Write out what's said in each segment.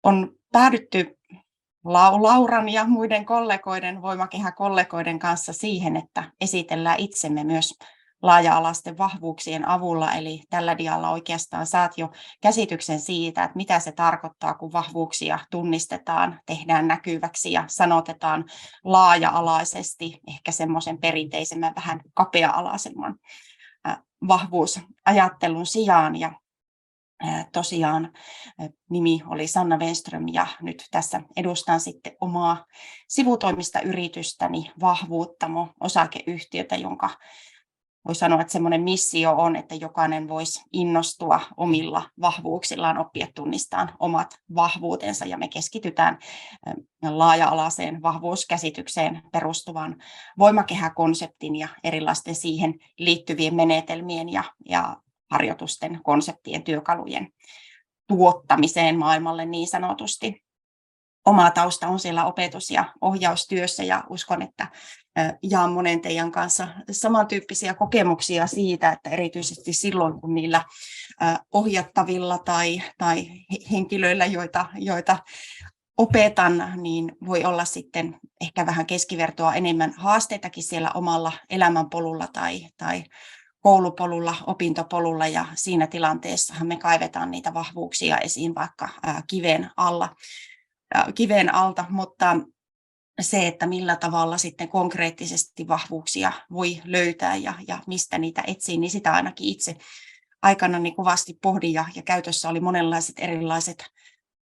On päädytty Lauran ja muiden kollegoiden, voimakehäkollegoiden kanssa siihen, että esitellään itsemme myös laaja-alaisten vahvuuksien avulla. Eli tällä dialla oikeastaan saat jo käsityksen siitä, että mitä se tarkoittaa, kun vahvuuksia tunnistetaan, tehdään näkyväksi ja sanotetaan laaja-alaisesti, ehkä semmoisen perinteisemmän, vähän kapea-alaisemman vahvuusajattelun sijaan. Ja tosiaan nimi oli Sanna Wenström ja nyt tässä edustan sitten omaa sivutoimista yritystäni Vahvuuttamo osakeyhtiötä, jonka voi sanoa, että semmoinen missio on, että jokainen voisi innostua omilla vahvuuksillaan, oppia tunnistamaan omat vahvuutensa, ja me keskitytään laaja-alaiseen vahvuuskäsitykseen perustuvan voimakehäkonseptin ja erilaisten siihen liittyvien menetelmien ja harjoitusten, konseptien, työkalujen tuottamiseen maailmalle niin sanotusti. Oma tausta on siellä opetus- ja ohjaustyössä, ja uskon, että jaan monen teidän kanssa samantyyppisiä kokemuksia siitä, että erityisesti silloin, kun niillä ohjattavilla tai henkilöillä, joita opetan, niin voi olla sitten ehkä vähän keskivertoa enemmän haasteitakin siellä omalla elämänpolulla tai koulupolulla, opintopolulla, ja siinä tilanteessahan me kaivetaan niitä vahvuuksia esiin vaikka kiven alta, mutta se, että millä tavalla sitten konkreettisesti vahvuuksia voi löytää ja mistä niitä etsii, niin sitä ainakin itse aikanani kovasti pohdin, ja käytössä oli monenlaiset erilaiset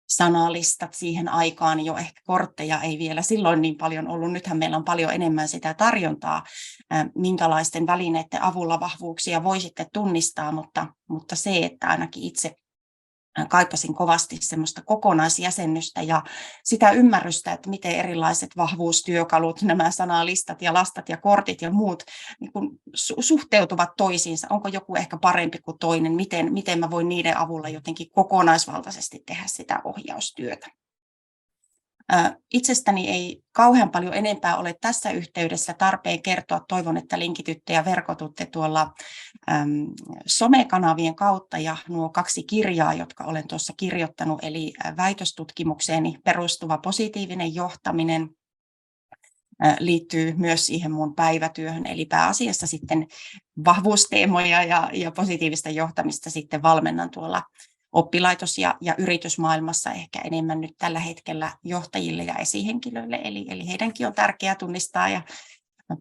sanalistat siihen aikaan. Jo ehkä kortteja ei vielä silloin niin paljon ollut. Nythän meillä on paljon enemmän sitä tarjontaa, minkälaisten välineiden avulla vahvuuksia voi sitten tunnistaa, mutta se, että ainakin itse kaipasin kovasti semmoista kokonaisjäsennystä ja sitä ymmärrystä, että miten erilaiset vahvuustyökalut, nämä sanalistat ja lastat ja kortit ja muut niin kun suhteutuvat toisiinsa. Onko joku ehkä parempi kuin toinen? Miten mä voin niiden avulla jotenkin kokonaisvaltaisesti tehdä sitä ohjaustyötä? Itsestäni ei kauhean paljon enempää ole tässä yhteydessä tarpeen kertoa. Toivon, että linkitytte ja verkotutte tuolla somekanavien kautta, ja nuo 2 kirjaa, jotka olen tuossa kirjoittanut, eli väitöstutkimukseeni perustuva positiivinen johtaminen, liittyy myös siihen mun päivätyöhön, eli pääasiassa sitten vahvuusteemoja ja positiivista johtamista sitten valmennan tuolla oppilaitos- ja yritysmaailmassa, ehkä enemmän nyt tällä hetkellä johtajille ja esihenkilöille, eli heidänkin on tärkeää tunnistaa ja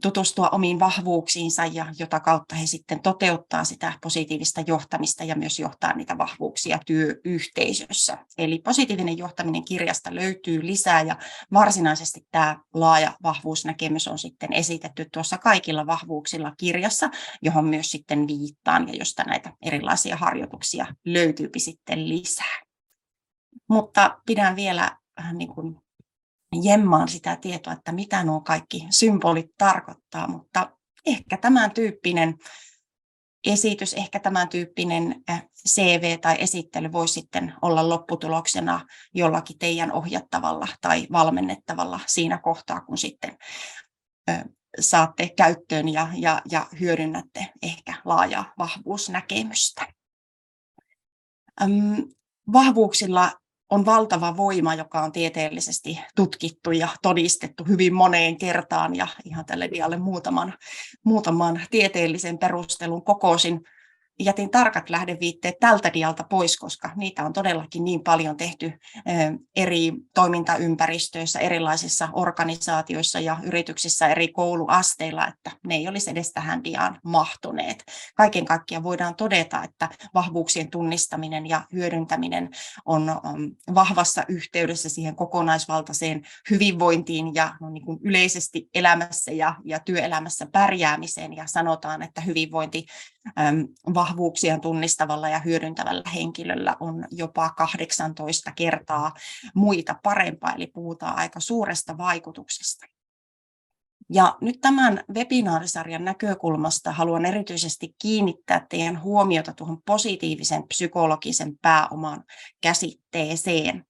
tutustua omiin vahvuuksiinsa, ja jota kautta he sitten toteuttaa sitä positiivista johtamista ja myös johtaa niitä vahvuuksia työyhteisössä. Eli positiivinen johtaminen -kirjasta löytyy lisää, ja varsinaisesti tämä laaja vahvuusnäkemys on sitten esitetty tuossa Kaikilla vahvuuksilla -kirjassa, johon myös sitten viittaan ja josta näitä erilaisia harjoituksia löytyypi sitten lisää. Mutta pidän vielä niin kuin jemmaan sitä tietoa, että mitä nuo kaikki symbolit tarkoittaa, mutta ehkä tämän tyyppinen esitys, ehkä tämän tyyppinen CV tai esittely voi sitten olla lopputuloksena jollakin teidän ohjattavalla tai valmennettavalla siinä kohtaa, kun sitten saatte käyttöön ja hyödynnätte ehkä laajaa vahvuusnäkemystä. Vahvuuksilla on valtava voima, joka on tieteellisesti tutkittu ja todistettu hyvin moneen kertaan, ja ihan tälle dialle muutaman tieteellisen perustelun kokosin. Jätin tarkat lähdeviitteet tältä dialta pois, koska niitä on todellakin niin paljon tehty eri toimintaympäristöissä, erilaisissa organisaatioissa ja yrityksissä eri kouluasteilla, että ne ei olisi edes tähän diaan mahtuneet. Kaiken kaikkiaan voidaan todeta, että vahvuuksien tunnistaminen ja hyödyntäminen on vahvassa yhteydessä siihen kokonaisvaltaiseen hyvinvointiin ja niin kuin yleisesti elämässä ja työelämässä pärjäämiseen, ja sanotaan, että hyvinvointi vahvuuksien tunnistavalla ja hyödyntävällä henkilöllä on jopa 18 kertaa muita parempaa, eli puhutaan aika suuresta vaikutuksesta. Ja nyt tämän webinaarisarjan näkökulmasta haluan erityisesti kiinnittää teidän huomiota tuohon positiivisen psykologisen pääoman käsitteeseen.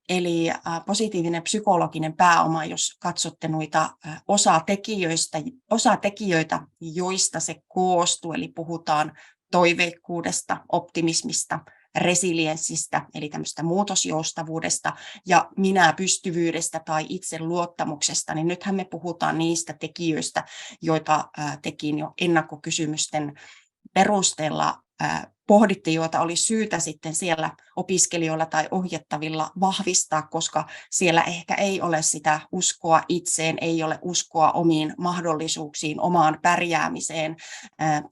Eli positiivinen psykologinen pääoma, jos katsotte noita osatekijöitä, joista se koostuu, eli puhutaan toiveikkuudesta, optimismista, resilienssistä, eli tämmöistä muutosjoustavuudesta ja minä-pystyvyydestä tai itseluottamuksesta, niin nythän me puhutaan niistä tekijöistä, joita tekin jo ennakkokysymysten perusteella pohdittiin, joita oli syytä sitten siellä opiskelijoilla tai ohjattavilla vahvistaa, koska siellä ehkä ei ole sitä uskoa itseen, ei ole uskoa omiin mahdollisuuksiin, omaan pärjäämiseen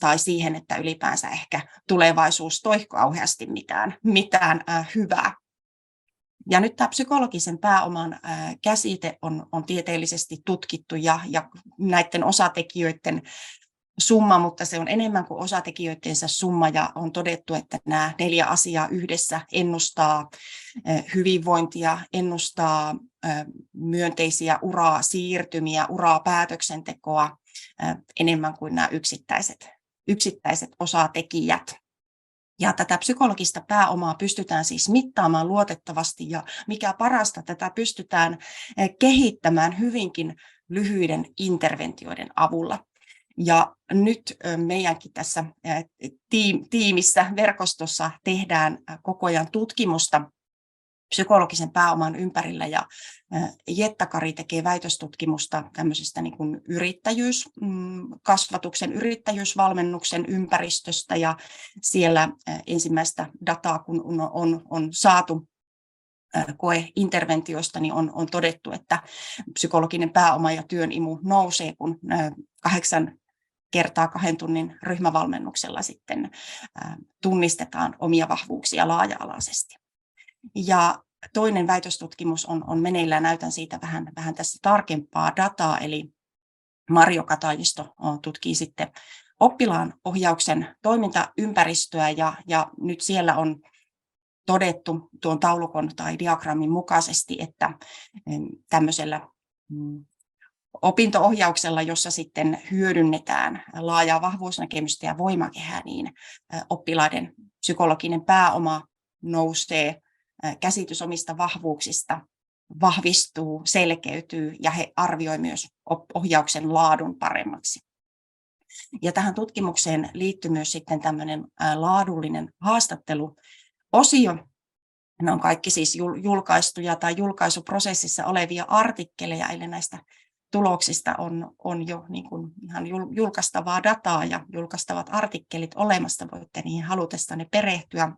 tai siihen, että ylipäänsä ehkä tulevaisuus toi kauheasti mitään hyvää. Ja nyt tämä psykologisen pääoman käsite on tieteellisesti tutkittu ja näiden osatekijöiden summa, mutta se on enemmän kuin osatekijöidensä summa ja on todettu, että nämä 4 asiaa yhdessä ennustaa hyvinvointia, ennustaa myönteisiä urasiirtymiä, urapäätöksentekoa enemmän kuin nämä yksittäiset osatekijät. Ja tätä psykologista pääomaa pystytään siis mittaamaan luotettavasti ja mikä parasta, tätä pystytään kehittämään hyvinkin lyhyiden interventioiden avulla. Ja nyt meidänkin tässä tiimissä, verkostossa tehdään koko ajan tutkimusta psykologisen pääoman ympärillä ja Jetta-Kari tekee väitöstutkimusta tämmöisestä niin kuin yrittäjyyskasvatuksen, yrittäjyysvalmennuksen ympäristöstä ja siellä ensimmäistä dataa, kun on saatu koeinterventioista, niin on todettu, että psykologinen pääoma ja työn imu nousee, kun 8 kertaa 2 tunnin ryhmävalmennuksella sitten tunnistetaan omia vahvuuksia laaja-alaisesti. Ja toinen väitöstutkimus on meneillään, näytän siitä vähän tässä tarkempaa dataa, eli Marjo Katajisto tutkii sitten oppilaan ohjauksen toimintaympäristöä ja nyt siellä on todettu tuon taulukon tai diagrammin mukaisesti, että tämmöisellä opinto-ohjauksella, jossa sitten hyödynnetään laajaa vahvuusnäkemystä ja voimakehää, niin oppilaiden psykologinen pääoma nousee, käsitys omista vahvuuksista vahvistuu, selkeytyy ja he arvioivat myös ohjauksen laadun paremmaksi. Ja tähän tutkimukseen liittyy myös sitten tämmöinen laadullinen haastatteluosio. Ne on kaikki siis julkaistuja tai julkaisuprosessissa olevia artikkeleja, eli näistä tuloksista on jo niin kuin ihan julkaistavaa dataa ja julkaistavat artikkelit olemassa, voitte niihin halutessanne perehtyä.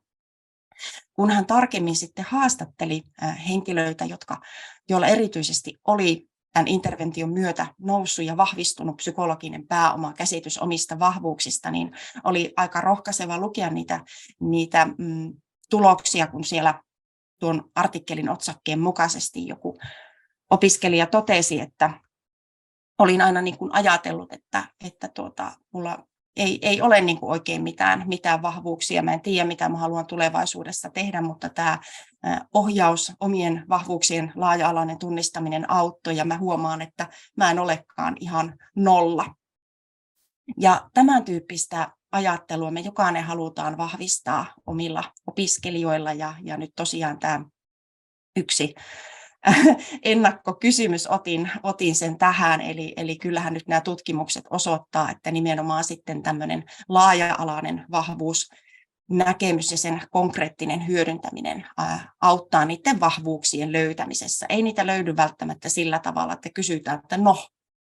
Kun hän tarkemmin sitten haastatteli henkilöitä, joilla erityisesti oli tämän intervention myötä noussut ja vahvistunut psykologinen pääoma, käsitys omista vahvuuksista, niin oli aika rohkaiseva lukea niitä tuloksia, kun siellä tuon artikkelin otsakkeen mukaisesti joku opiskelija totesi, että olin aina niin kuin ajatellut, että mulla ei ole niin kuin oikein mitään vahvuuksia. Mä en tiedä, mitä mä haluan tulevaisuudessa tehdä, mutta tämä ohjaus, omien vahvuuksien laaja-alainen tunnistaminen auttoi ja mä huomaan, että mä en olekaan ihan nolla. Ja tämän tyyppistä ajattelua me jokainen halutaan vahvistaa omilla opiskelijoilla ja nyt tosiaan tämä yksi ennakkokysymys otin sen tähän, eli kyllähän nyt nämä tutkimukset osoittaa, että nimenomaan sitten tämmöinen laaja-alainen vahvuusnäkemys ja sen konkreettinen hyödyntäminen auttaa niiden vahvuuksien löytämisessä. Ei niitä löydy välttämättä sillä tavalla, että kysytään, että no,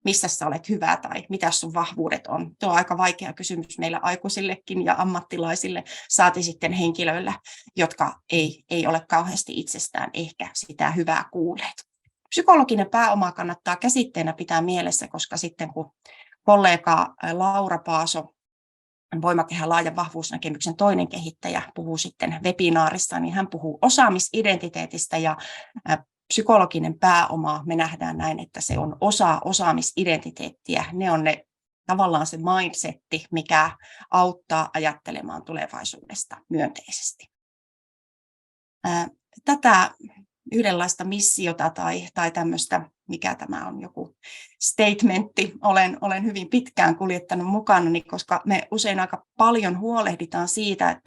missä sä olet hyvä tai mitä sun vahvuudet on. Tuo on aika vaikea kysymys meillä aikuisillekin ja ammattilaisille, saati sitten henkilöillä, jotka ei ole kauheasti itsestään ehkä sitä hyvää kuulleet. Psykologinen pääoma kannattaa käsitteenä pitää mielessä, koska sitten kun kollega Laura Paaso, voimakehän laajan vahvuusnäkemyksen toinen kehittäjä, puhuu sitten webinaarissa, niin hän puhuu osaamisidentiteetistä ja psykologinen pääoma, me nähdään näin, että se on osa osaamisidentiteettiä. Ne on tavallaan se mindsetti, mikä auttaa ajattelemaan tulevaisuudesta myönteisesti. Tätä yhdenlaista missiota tai tämmöistä, mikä tämä on joku statementti, olen hyvin pitkään kuljettanut mukanani, koska me usein aika paljon huolehditaan siitä,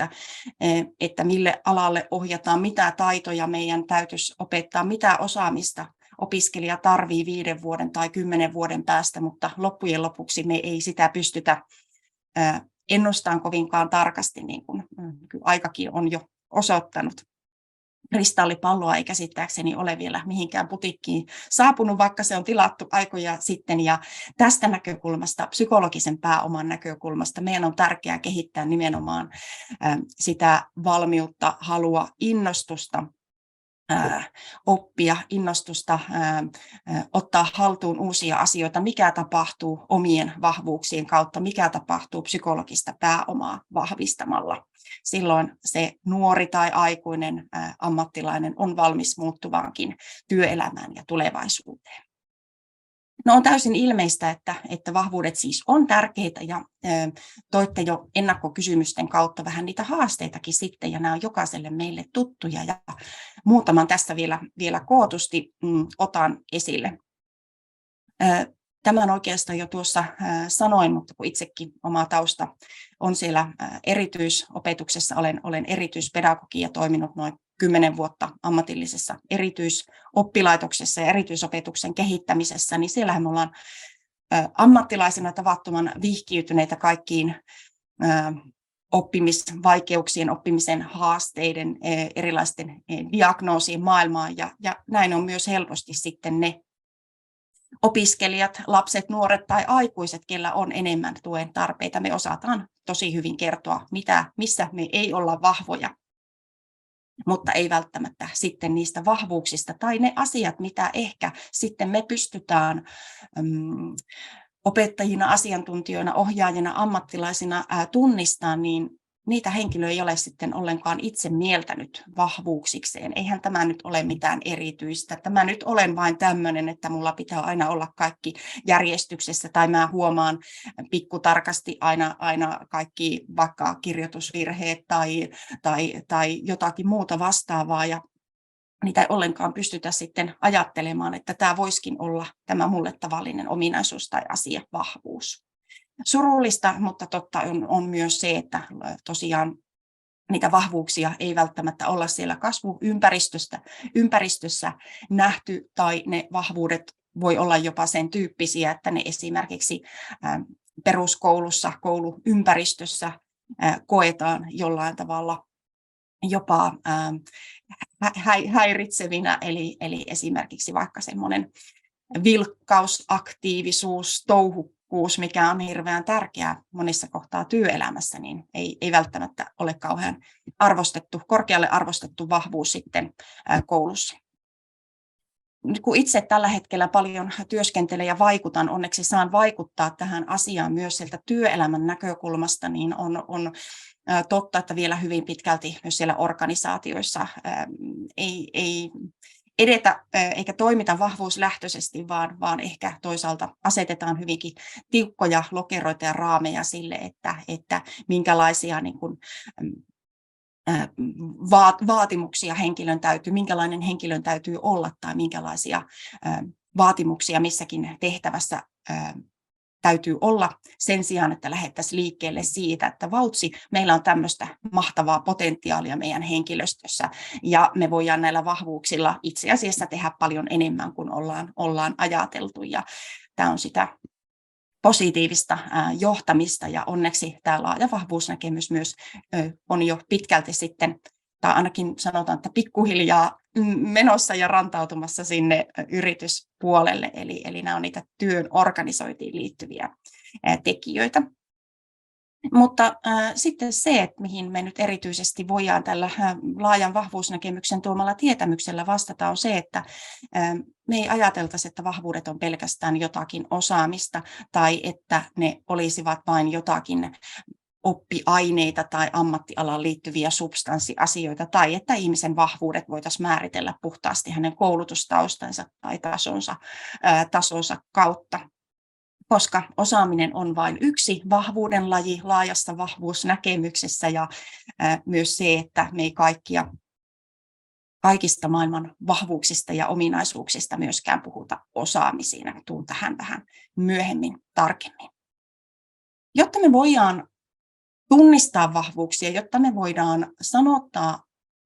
että mille alalle ohjataan, mitä taitoja meidän täytyisi opettaa, mitä osaamista opiskelija tarvitsee 5 vuoden tai 10 vuoden päästä, mutta loppujen lopuksi me ei sitä pystytä ennustamaan kovinkaan tarkasti, niin kuin aikakin on jo osoittanut. Kristallipalloa ei käsittääkseni ole vielä mihinkään putikkiin saapunut, vaikka se on tilattu aikoja sitten. Ja tästä näkökulmasta, psykologisen pääoman näkökulmasta, meidän on tärkeää kehittää nimenomaan sitä valmiutta, halua, innostusta oppia, innostusta ottaa haltuun uusia asioita, mikä tapahtuu omien vahvuuksien kautta, mikä tapahtuu psykologista pääomaa vahvistamalla. Silloin se nuori tai aikuinen ammattilainen on valmis muuttuvaankin työelämään ja tulevaisuuteen. No on täysin ilmeistä, että vahvuudet siis on tärkeitä ja toitte jo ennakkokysymysten kautta vähän niitä haasteitakin sitten ja nämä on jokaiselle meille tuttuja ja muutaman tässä vielä kootusti otan esille. Tämän oikeastaan jo tuossa sanoin, mutta kun itsekin oma tausta on siellä erityisopetuksessa, olen erityispedagogi ja toiminut noin 10 vuotta ammatillisessa erityisoppilaitoksessa ja erityisopetuksen kehittämisessä, niin siellähän me ollaan ammattilaisena tavattoman vihkiytyneitä kaikkiin oppimisvaikeuksien, oppimisen haasteiden, erilaisten diagnoosien maailmaan ja näin on myös helposti sitten ne opiskelijat, lapset, nuoret tai aikuiset, kellä on enemmän tuen tarpeita. Me osataan tosi hyvin kertoa, missä me ei olla vahvoja, mutta ei välttämättä sitten niistä vahvuuksista tai ne asiat, mitä ehkä sitten me pystytään opettajina, asiantuntijoina, ohjaajina, ammattilaisina tunnistamaan, niin niitä henkilöitä ei ole sitten ollenkaan itse mieltänyt vahvuuksikseen. Eihän tämä nyt ole mitään erityistä. Tämä nyt olen vain tämmöinen, että mulla pitää aina olla kaikki järjestyksessä tai mä huomaan pikkutarkasti aina kaikki vaikka kirjoitusvirheet tai jotakin muuta vastaavaa ja niitä ei ollenkaan pystytä sitten ajattelemaan, että tämä voisikin olla tämä mulle tavallinen ominaisuus tai asia, vahvuus. Surullista, mutta totta on myös se, että tosiaan niitä vahvuuksia ei välttämättä olla siellä kasvuympäristössä nähty, tai ne vahvuudet voi olla jopa sen tyyppisiä, että ne esimerkiksi peruskoulussa, kouluympäristössä koetaan jollain tavalla jopa häiritsevinä, eli esimerkiksi vaikka semmoinen vilkkaus, aktiivisuus, touhukkuus, mikä on hirveän tärkeää monissa kohtaa työelämässä, niin ei välttämättä ole kauhean korkealle arvostettu vahvuus sitten koulussa. Kun itse tällä hetkellä paljon työskentelen ja vaikutan, onneksi saan vaikuttaa tähän asiaan myös sieltä työelämän näkökulmasta, niin on totta, että vielä hyvin pitkälti myös siellä organisaatioissa ei edetä eikä toimita vahvuuslähtöisesti, vaan ehkä toisaalta asetetaan hyvinkin tiukkoja lokeroita ja raameja sille, että minkälaisia niin kuin, vaatimuksia minkälainen henkilön täytyy olla tai minkälaisia vaatimuksia missäkin tehtävässä täytyy olla sen sijaan, että lähdettäisiin liikkeelle siitä, että vautsi, meillä on tämmöistä mahtavaa potentiaalia meidän henkilöstössä ja me voidaan näillä vahvuuksilla itse asiassa tehdä paljon enemmän kuin ollaan ajateltu ja tämä on sitä positiivista johtamista ja onneksi tämä laaja vahvuusnäkemys myös on jo pitkälti sitten, tai ainakin sanotaan, että pikkuhiljaa menossa ja rantautumassa sinne yrityspuolelle, eli nämä on niitä työn organisointiin liittyviä tekijöitä. Mutta sitten se, että mihin me nyt erityisesti voidaan tällä laajan vahvuusnäkemyksen tuomalla tietämyksellä vastata, on se, että me ei ajateltaisi, että vahvuudet on pelkästään jotakin osaamista tai että ne olisivat vain jotakin oppiaineita tai ammattialaan liittyviä substanssiasioita tai että ihmisen vahvuudet voitaisiin määritellä puhtaasti hänen koulutustaustansa tai tasonsa kautta. Koska osaaminen on vain yksi vahvuuden laji laajassa vahvuusnäkemyksessä ja myös se, että me ei kaikista maailman vahvuuksista ja ominaisuuksista myöskään puhuta osaamisina. Tuun tähän vähän myöhemmin tarkemmin. Jotta me voidaan tunnistaa vahvuuksia, jotta me voidaan sanottaa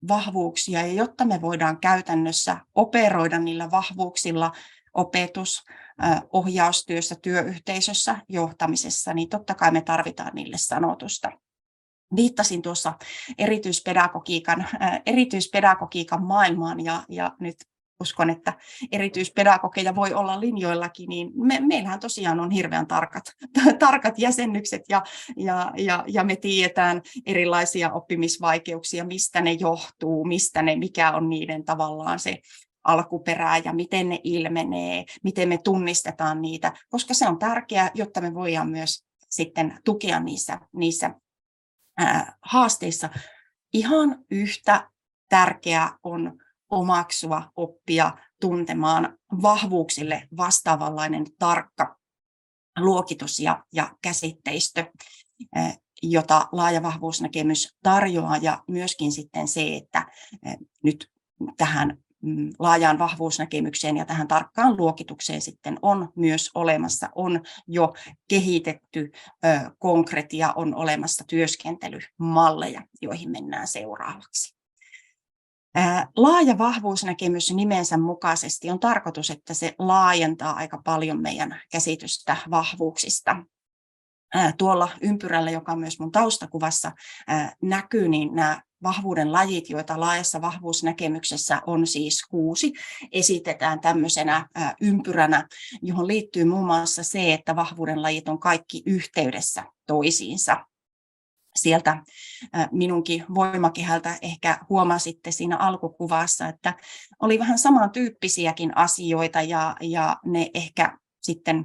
vahvuuksia ja jotta me voidaan käytännössä operoida niillä vahvuuksilla opetus, ohjaustyössä, työyhteisössä, johtamisessa, niin totta kai me tarvitaan niille sanotusta. Viittasin tuossa erityispedagogiikan maailmaan ja nyt uskon, että erityispedagogeja voi olla linjoillakin, niin meillähän tosiaan on hirveän tarkat jäsennykset ja me tiedetään erilaisia oppimisvaikeuksia, mistä ne johtuu, mikä on niiden tavallaan se alkuperää ja miten ne ilmenee, miten me tunnistetaan niitä, koska se on tärkeää, jotta me voidaan myös sitten tukea niissä haasteissa. Ihan yhtä tärkeää on omaksua, oppia tuntemaan vahvuuksille vastaavanlainen tarkka luokitus ja käsitteistö, jota laaja vahvuusnäkemys tarjoaa, ja myöskin sitten se, että nyt tähän laajaan vahvuusnäkemykseen ja tähän tarkkaan luokitukseen sitten on myös olemassa, on jo kehitetty konkretia, on olemassa työskentelymalleja, joihin mennään seuraavaksi. Laaja vahvuusnäkemys nimensä mukaisesti on tarkoitus, että se laajentaa aika paljon meidän käsitystä vahvuuksista. Tuolla ympyrällä, joka myös mun taustakuvassa näkyy, niin nämä vahvuuden lajit, joita laajassa vahvuusnäkemyksessä on siis 6, esitetään tämmöisenä ympyränä, johon liittyy muun muassa se, että vahvuuden lajit on kaikki yhteydessä toisiinsa. Sieltä minunkin voimakehältä ehkä huomasitte siinä alkukuvassa, että oli vähän samantyyppisiäkin asioita ja ne ehkä sitten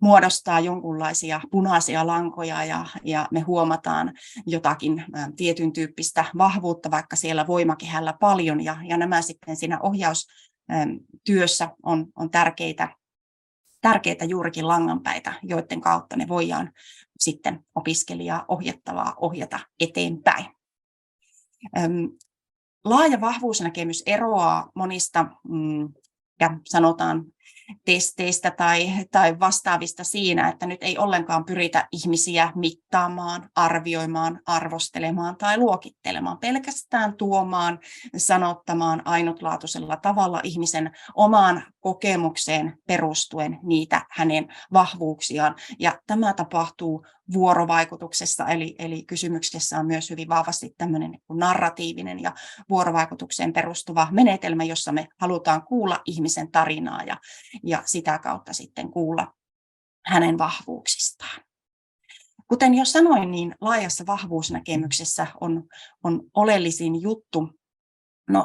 muodostaa jonkunlaisia punaisia lankoja ja me huomataan jotakin tietyn tyyppistä vahvuutta vaikka siellä voimakehällä paljon ja nämä sitten siinä ohjaustyössä on tärkeitä juurikin langanpäitä, joiden kautta ne voidaan sitten opiskelijaa ohjata eteenpäin. Laaja vahvuusnäkemys eroaa monista sanotaan testeistä tai vastaavista siinä, että nyt ei ollenkaan pyritä ihmisiä mittaamaan, arvioimaan, arvostelemaan tai luokittelemaan, pelkästään tuomaan, sanottamaan ainutlaatuisella tavalla ihmisen omaan kokemukseen perustuen niitä hänen vahvuuksiaan. Ja tämä tapahtuu vuorovaikutuksessa, eli kysymyksessä on myös hyvin vahvasti tämmöinen narratiivinen ja vuorovaikutukseen perustuva menetelmä, jossa me halutaan kuulla ihmisen tarinaa ja sitä kautta sitten kuulla hänen vahvuuksistaan. Kuten jo sanoin, niin laajassa vahvuusnäkemyksessä on oleellisin juttu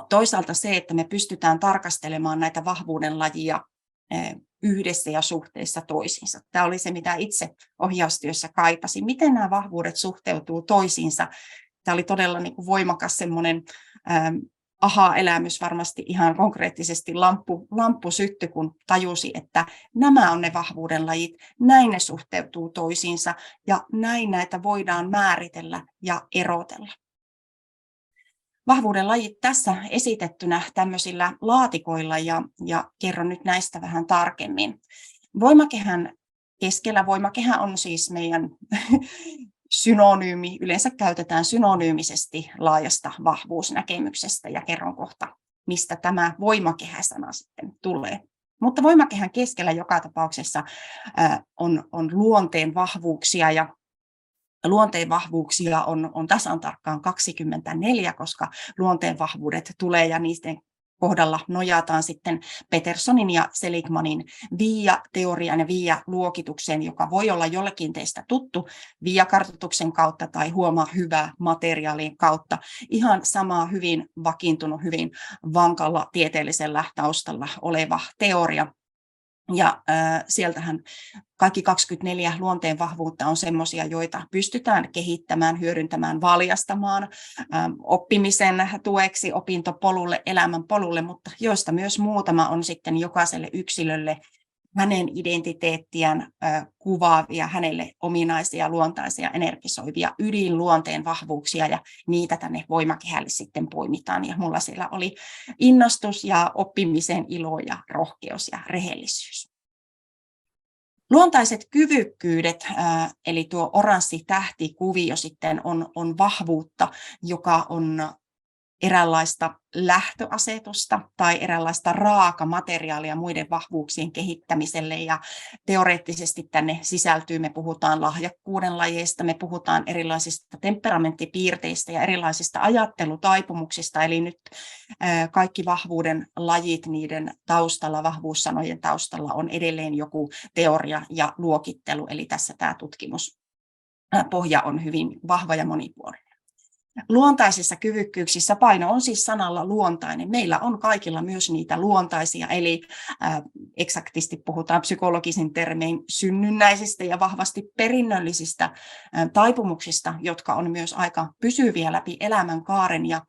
toisaalta se, että me pystytään tarkastelemaan näitä vahvuuden lajia yhdessä ja suhteessa toisiinsa. Tämä oli se, mitä itse ohjaustyössä kaipasin. Miten nämä vahvuudet suhteutuu toisiinsa? Tämä oli todella niin kuin voimakas semmoinen aha-elämys, varmasti ihan konkreettisesti lamppu syttyi, kun tajusi, että nämä on ne vahvuuden lajit, näin ne suhteutuu toisiinsa ja näin näitä voidaan määritellä ja erotella. Vahvuuden lajit tässä esitettynä tämmöisillä laatikoilla ja kerron nyt näistä vähän tarkemmin. Voimakehän keskellä, voimakehä on siis meidän synonyymi, yleensä käytetään synonyymisesti laajasta vahvuusnäkemyksestä ja kerron kohta, mistä tämä voimakehä-sana sitten tulee. Mutta voimakehän keskellä joka tapauksessa on luonteen vahvuuksia ja luonteen vahvuuksia on tasan tarkkaan 24, koska luonteen vahvuudet tulee ja niiden kohdalla nojataan sitten Petersonin ja Seligmanin VIA-teorian ja VIA-luokitukseen, joka voi olla jollekin teistä tuttu VIA-kartoituksen kautta tai huomaa hyvää materiaalin kautta. Ihan sama hyvin vakiintunut, hyvin vankalla tieteellisellä taustalla oleva teoria. Ja sieltähän kaikki 24 luonteen vahvuutta on semmoisia, joita pystytään kehittämään, hyödyntämään, valjastamaan oppimisen tueksi, opintopolulle, elämänpolulle, mutta joista myös muutama on sitten jokaiselle yksilölle hänen identiteettiään kuvaavia, hänelle ominaisia, luontaisia, energisoivia ydinluonteen vahvuuksia, ja niitä tänne voimakehälle sitten poimitaan. Ja mulla siellä oli innostus ja oppimisen ilo ja rohkeus ja rehellisyys. Luontaiset kyvykkyydet, eli tuo oranssi tähtikuvio sitten on vahvuutta, joka on eräänlaista lähtöasetusta tai eräänlaista raakamateriaalia muiden vahvuuksien kehittämiselle. Ja teoreettisesti tänne sisältyy, me puhutaan lahjakkuuden lajeista, me puhutaan erilaisista temperamenttipiirteistä ja erilaisista ajattelutaipumuksista. Eli nyt kaikki vahvuuden lajit, niiden taustalla, vahvuussanojen taustalla on edelleen joku teoria ja luokittelu. Eli tässä tämä tutkimuspohja on hyvin vahva ja monipuolinen. Luontaisissa kyvykkyyksissä paino on siis sanalla luontainen. Meillä on kaikilla myös niitä luontaisia, eli eksaktisti puhutaan psykologisin termein synnynnäisistä ja vahvasti perinnöllisistä taipumuksista, jotka on myös aika pysyviä läpi elämänkaaren ja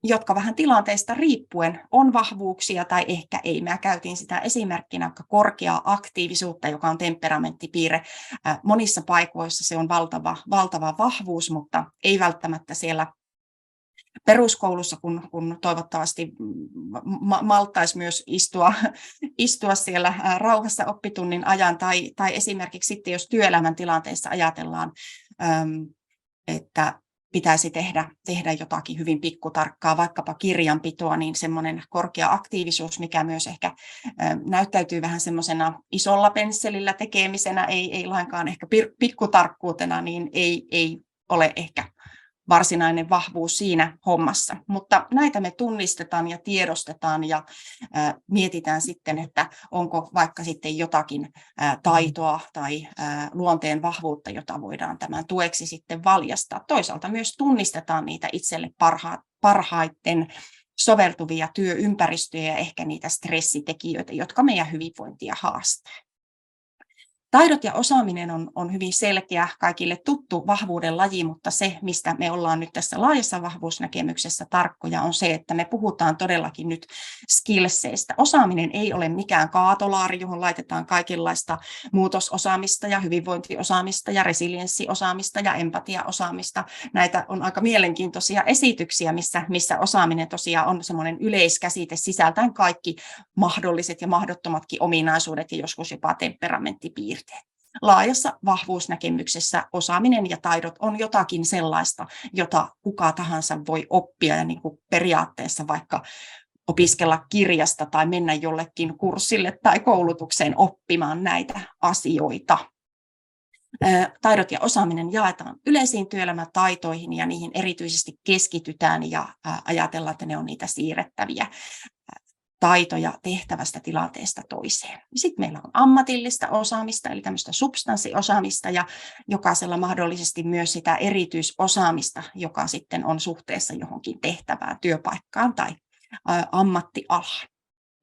jotka vähän tilanteista riippuen on vahvuuksia tai ehkä ei. Mä käytin sitä esimerkkinä korkeaa aktiivisuutta, joka on temperamenttipiirre. Monissa paikoissa se on valtava vahvuus, mutta ei välttämättä siellä peruskoulussa, kun toivottavasti malttaisi myös istua siellä rauhassa oppitunnin ajan, tai esimerkiksi sitten, jos työelämän tilanteessa ajatellaan, että pitäisi tehdä jotakin hyvin pikkutarkkaa, vaikkapa kirjanpitoa, niin semmoinen korkea aktiivisuus, mikä myös ehkä näyttäytyy vähän semmoisena isolla pensselillä tekemisenä, ei lainkaan ehkä pikkutarkkuutena, niin ei ole ehkä varsinainen vahvuus siinä hommassa. Mutta näitä me tunnistetaan ja tiedostetaan ja mietitään sitten, että onko vaikka sitten jotakin taitoa tai luonteen vahvuutta, jota voidaan tämän tueksi sitten valjastaa. Toisaalta myös tunnistetaan niitä itselle parhaiten soveltuvia työympäristöjä ja ehkä niitä stressitekijöitä, jotka meidän hyvinvointia haastaa. Taidot ja osaaminen on hyvin selkeä, kaikille tuttu vahvuuden laji, mutta se, mistä me ollaan nyt tässä laajassa vahvuusnäkemyksessä tarkkoja, on se, että me puhutaan todellakin nyt skillseistä. Osaaminen ei ole mikään kaatolaari, johon laitetaan kaikenlaista muutososaamista ja hyvinvointiosaamista ja resilienssiosaamista ja empatiaosaamista. Näitä on aika mielenkiintoisia esityksiä, missä osaaminen tosiaan on semmoinen yleiskäsite sisältäen kaikki mahdolliset ja mahdottomatkin ominaisuudet ja joskus jopa temperamenttipiirteet. Laajassa vahvuusnäkemyksessä osaaminen ja taidot on jotakin sellaista, jota kuka tahansa voi oppia ja niin kuin periaatteessa vaikka opiskella kirjasta tai mennä jollekin kurssille tai koulutukseen oppimaan näitä asioita. Taidot ja osaaminen jaetaan yleisiin työelämätaitoihin ja niihin erityisesti keskitytään ja ajatellaan, että ne on niitä siirrettäviä taitoja tehtävästä tilanteesta toiseen. Sitten meillä on ammatillista osaamista, eli tämmöistä substanssiosaamista, ja jokaisella mahdollisesti myös sitä erityisosaamista, joka sitten on suhteessa johonkin tehtävään, työpaikkaan tai ammattialaan.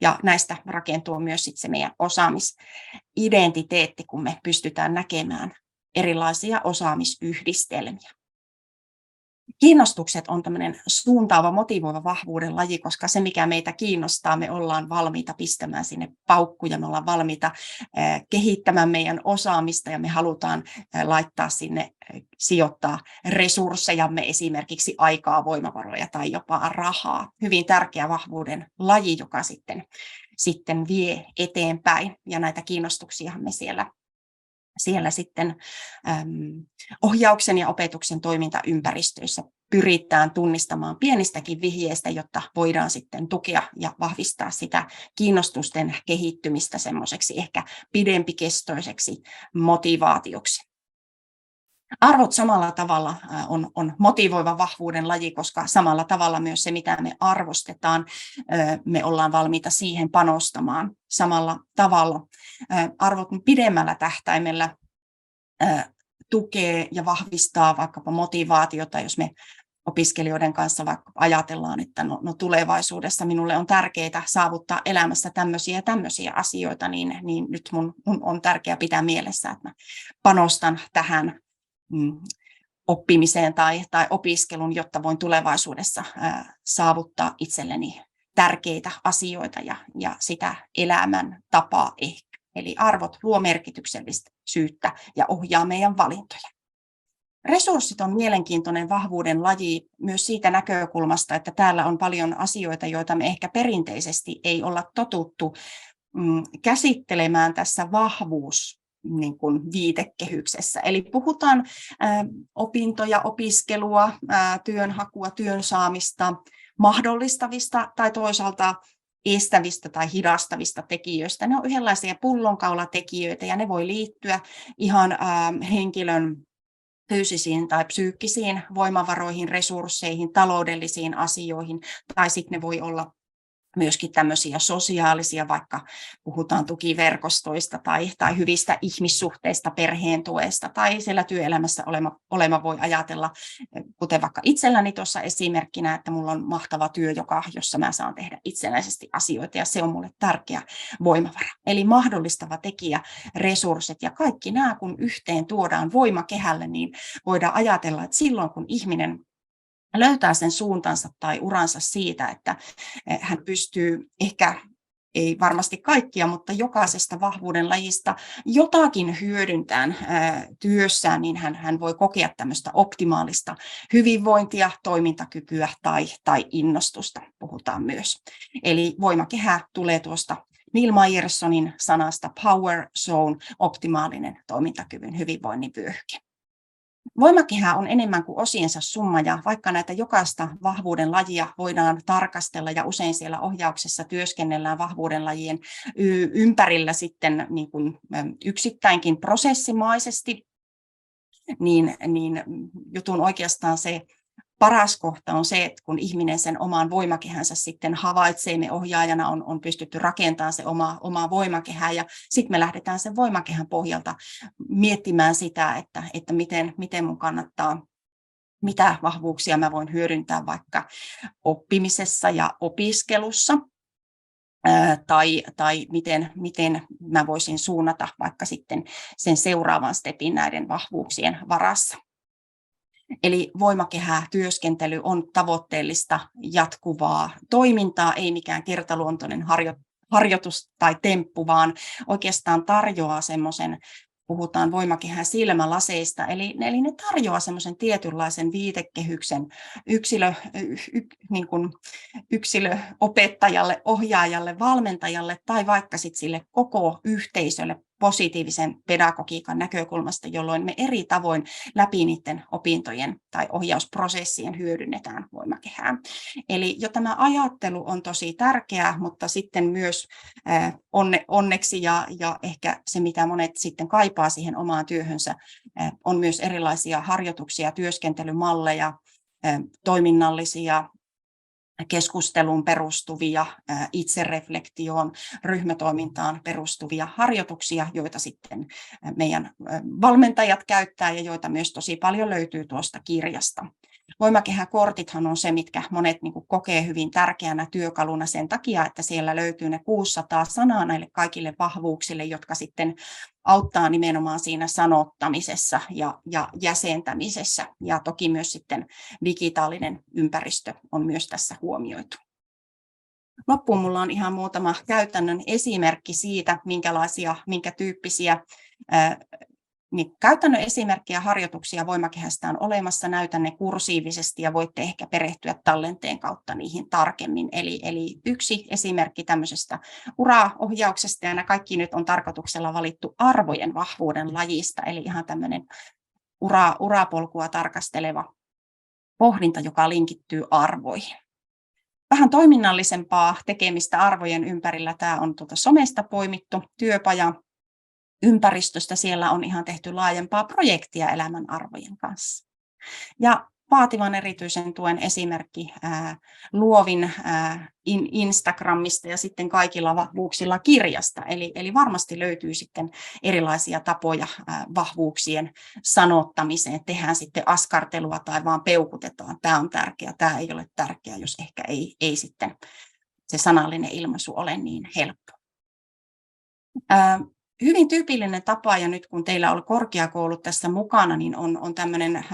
Ja näistä rakentuu myös sitten se meidän osaamisidentiteetti, kun me pystytään näkemään erilaisia osaamisyhdistelmiä. Kiinnostukset on tämmöinen suuntaava, motivoiva vahvuuden laji, koska se, mikä meitä kiinnostaa, me ollaan valmiita pistämään sinne paukkuja, me ollaan valmiita kehittämään meidän osaamista ja me halutaan laittaa sinne, sijoittaa resurssejamme, esimerkiksi aikaa, voimavaroja tai jopa rahaa. Hyvin tärkeä vahvuuden laji, joka sitten vie eteenpäin ja näitä kiinnostuksia me siellä sitten ohjauksen ja opetuksen toimintaympäristöissä pyritään tunnistamaan pienistäkin vihjeistä, jotta voidaan sitten tukea ja vahvistaa sitä kiinnostusten kehittymistä semmoiseksi ehkä pidempikestoiseksi motivaatioksi. Arvot samalla tavalla on motivoiva vahvuuden laji, koska samalla tavalla myös se, mitä me arvostetaan, me ollaan valmiita siihen panostamaan samalla tavalla. Arvot pidemmällä tähtäimellä tukee ja vahvistaa vaikkapa motivaatiota, jos me opiskelijoiden kanssa vaikka ajatellaan, että no tulevaisuudessa minulle on tärkeää saavuttaa elämässä tämmöisiä asioita, niin nyt mun on tärkeää pitää mielessä, että mä panostan tähän oppimiseen tai opiskelun, jotta voin tulevaisuudessa saavuttaa itselleni tärkeitä asioita ja sitä elämän tapaa ehkä. Eli arvot luo merkityksellisyyttä ja ohjaa meidän valintoja. Resurssit on mielenkiintoinen vahvuuden laji myös siitä näkökulmasta, että täällä on paljon asioita, joita me ehkä perinteisesti ei olla totuttu käsittelemään tässä niin kuin viitekehyksessä. Eli puhutaan opintoja, opiskelua, työnhakua, työn saamista, mahdollistavista tai toisaalta estävistä tai hidastavista tekijöistä. Ne on yhdenlaisia pullonkaulatekijöitä ja ne voi liittyä ihan henkilön fyysisiin tai psyykkisiin voimavaroihin, resursseihin, taloudellisiin asioihin, tai sitten ne voi olla myöskin tämmöisiä sosiaalisia, vaikka puhutaan tukiverkostoista tai hyvistä ihmissuhteista, perheen tuesta, tai siellä työelämässä olema voi ajatella, kuten vaikka itselläni tuossa esimerkkinä, että mulla on mahtava työ, jossa mä saan tehdä itsenäisesti asioita, ja se on mulle tärkeä voimavara. Eli mahdollistava tekijä, resurssit, ja kaikki nämä, kun yhteen tuodaan voimakehälle, niin voidaan ajatella, että silloin kun ihminen löytää sen suuntansa tai uransa siitä, että hän pystyy ehkä, ei varmasti kaikkia, mutta jokaisesta vahvuuden lajista jotakin hyödyntämään työssään, niin hän voi kokea tämmöistä optimaalista hyvinvointia, toimintakykyä tai innostusta, puhutaan myös. Eli voimakehä tulee tuosta Neil Myersonin sanasta power zone, optimaalinen toimintakyvyn hyvinvoinnin vyöhyke. Voimakehä on enemmän kuin osiensa summa, ja vaikka näitä jokaista vahvuuden lajia voidaan tarkastella ja usein siellä ohjauksessa työskennellään vahvuuden lajien ympärillä sitten niin kuin yksittäinkin prosessimaisesti, niin jutun oikeastaan se paras kohta on se, että kun ihminen sen oman voimakehänsä sitten havaitsee, me ohjaajana on pystytty rakentamaan se oma voimakehä, ja sitten me lähdetään sen voimakehän pohjalta miettimään sitä, että miten mun kannattaa, mitä vahvuuksia mä voin hyödyntää vaikka oppimisessa ja opiskelussa, tai miten mä voisin suunnata vaikka sitten sen seuraavan stepin näiden vahvuuksien varassa. Eli voimakehätyöskentely on tavoitteellista jatkuvaa toimintaa, ei mikään kertaluontoinen harjoitus tai temppu, vaan oikeastaan tarjoaa semmoisen, puhutaan voimakehän silmälaseista, eli ne tarjoaa semmoisen tietynlaisen viitekehyksen yksilöopettajalle, ohjaajalle, valmentajalle tai vaikka sitten sille koko yhteisölle positiivisen pedagogiikan näkökulmasta, jolloin me eri tavoin läpi niiden opintojen tai ohjausprosessien hyödynnetään voimakehää. Eli jo tämä ajattelu on tosi tärkeää, mutta sitten myös onneksi ja ehkä se, mitä monet sitten kaipaa siihen omaan työhönsä, on myös erilaisia harjoituksia, työskentelymalleja, toiminnallisia, keskusteluun perustuvia, itsereflektioon, ryhmätoimintaan perustuvia harjoituksia, joita sitten meidän valmentajat käyttää ja joita myös tosi paljon löytyy tuosta kirjasta. Voimakehäkortithan on se, mitkä monet kokee hyvin tärkeänä työkaluna sen takia, että siellä löytyy ne 600 sanaa näille kaikille vahvuuksille, jotka sitten auttaa nimenomaan siinä sanottamisessa ja jäsentämisessä. Ja toki myös sitten digitaalinen ympäristö on myös tässä huomioitu. Loppuun minulla on ihan muutama käytännön esimerkki siitä, minkä tyyppisiä niin käytännön esimerkkejä harjoituksia voimakehästä on olemassa. Näytän ne kursiivisesti ja voitte ehkä perehtyä tallenteen kautta niihin tarkemmin. Eli yksi esimerkki tämmöisestä uraohjauksesta, ja nämä kaikki nyt on tarkoituksella valittu arvojen vahvuuden lajista, eli ihan tämmöinen urapolkua tarkasteleva pohdinta, joka linkittyy arvoihin. Vähän toiminnallisempaa tekemistä arvojen ympärillä. Tämä on somesta poimittu työpaja. Ympäristöstä siellä on ihan tehty laajempaa projektia elämän arvojen kanssa. Ja vaativan erityisen tuen esimerkki luovin Instagramista ja sitten kaikilla vahvuuksilla kirjasta. Eli varmasti löytyy sitten erilaisia tapoja vahvuuksien sanottamiseen. Tehdään sitten askartelua tai vaan peukutetaan. Tämä on tärkeää, tämä ei ole tärkeää, jos ehkä ei sitten se sanallinen ilmaisu ole niin helppo. Hyvin tyypillinen tapa, ja nyt kun teillä on korkeakoulut tässä mukana, niin on tämmöinen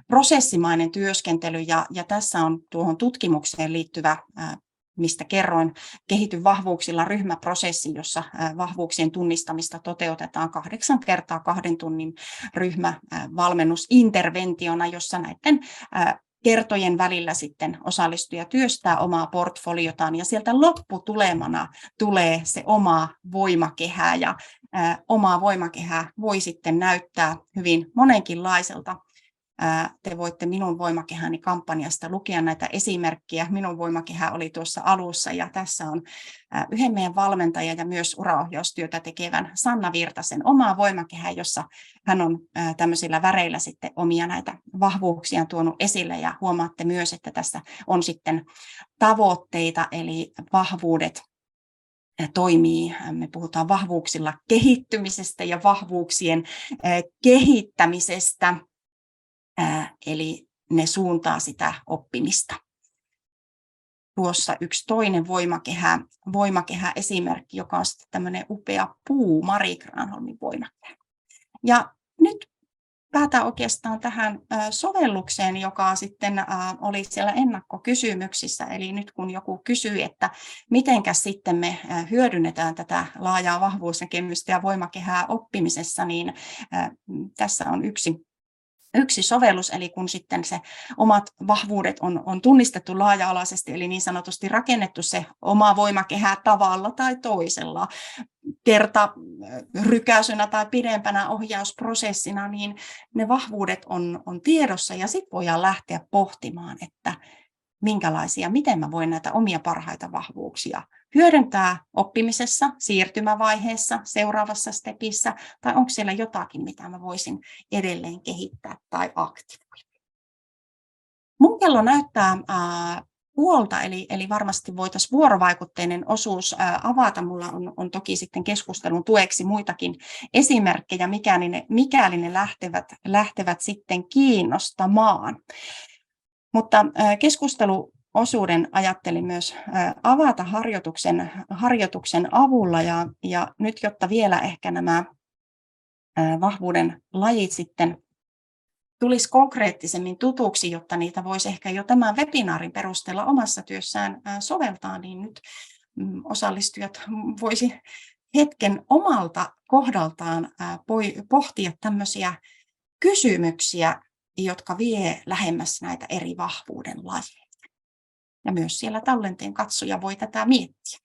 prosessimainen työskentely, ja tässä on tuohon tutkimukseen liittyvä, mistä kerroin, kehity vahvuuksilla ryhmäprosessi, jossa vahvuuksien tunnistamista toteutetaan 8 kertaa 2 tunnin ryhmävalmennusinterventiona, jossa näiden kertojen välillä sitten osallistuja työstää omaa portfoliotaan ja sieltä lopputulemana tulee se oma voimakehä ja oma voimakehä voi sitten näyttää hyvin monenkinlaiselta. Te voitte Minun voimakehäni -kampanjasta lukea näitä esimerkkejä. Minun voimakehä oli tuossa alussa ja tässä on yhden meidän valmentajan ja myös uraohjaustyötä tekevän Sanna Virtasen oma voimakehä, jossa hän on tämmöisillä väreillä sitten omia näitä vahvuuksiaan tuonut esille ja huomaatte myös, että tässä on sitten tavoitteita eli vahvuudet toimii. Me puhutaan vahvuuksilla kehittymisestä ja vahvuuksien kehittämisestä. Eli ne suuntaa sitä oppimista. Tuossa yksi toinen voimakehä-esimerkki, joka on sitten tämmöinen upea puu, Marie Granholmin voimakehä. Ja nyt päätän oikeastaan tähän sovellukseen, joka sitten oli siellä ennakkokysymyksissä. Eli nyt kun joku kysyy, että mitenkä sitten me hyödynnetään tätä laajaa vahvuusnäkemystä ja voimakehää oppimisessa, niin tässä on yksi sovellus, eli kun sitten se omat vahvuudet on tunnistettu laaja-alaisesti, eli niin sanotusti rakennettu se oma voimakehä tavalla tai toisella, kertarykäisynä tai pidempänä ohjausprosessina, niin ne vahvuudet on tiedossa ja sitten voidaan lähteä pohtimaan, että miten mä voin näitä omia parhaita vahvuuksia hyödyntää oppimisessa, siirtymävaiheessa, seuraavassa stepissä, tai onko siellä jotakin, mitä mä voisin edelleen kehittää tai aktivoida. Mun kello näyttää puolta, eli varmasti voitaisiin vuorovaikutteinen osuus avata. Mulla on toki sitten keskustelun tueksi muitakin esimerkkejä, mikäli ne lähtevät sitten kiinnostamaan. Mutta keskusteluosuuden ajattelin myös avata harjoituksen avulla ja nyt, jotta vielä ehkä nämä vahvuuden lajit sitten tulisi konkreettisemmin tutuksi, jotta niitä voisi ehkä jo tämän webinaarin perusteella omassa työssään soveltaa, niin nyt osallistujat voisi hetken omalta kohdaltaan pohtia tämmöisiä kysymyksiä, jotka vie lähemmäs näitä eri vahvuuden lajeja. Ja myös siellä tallenteen katsoja voi tätä miettiä.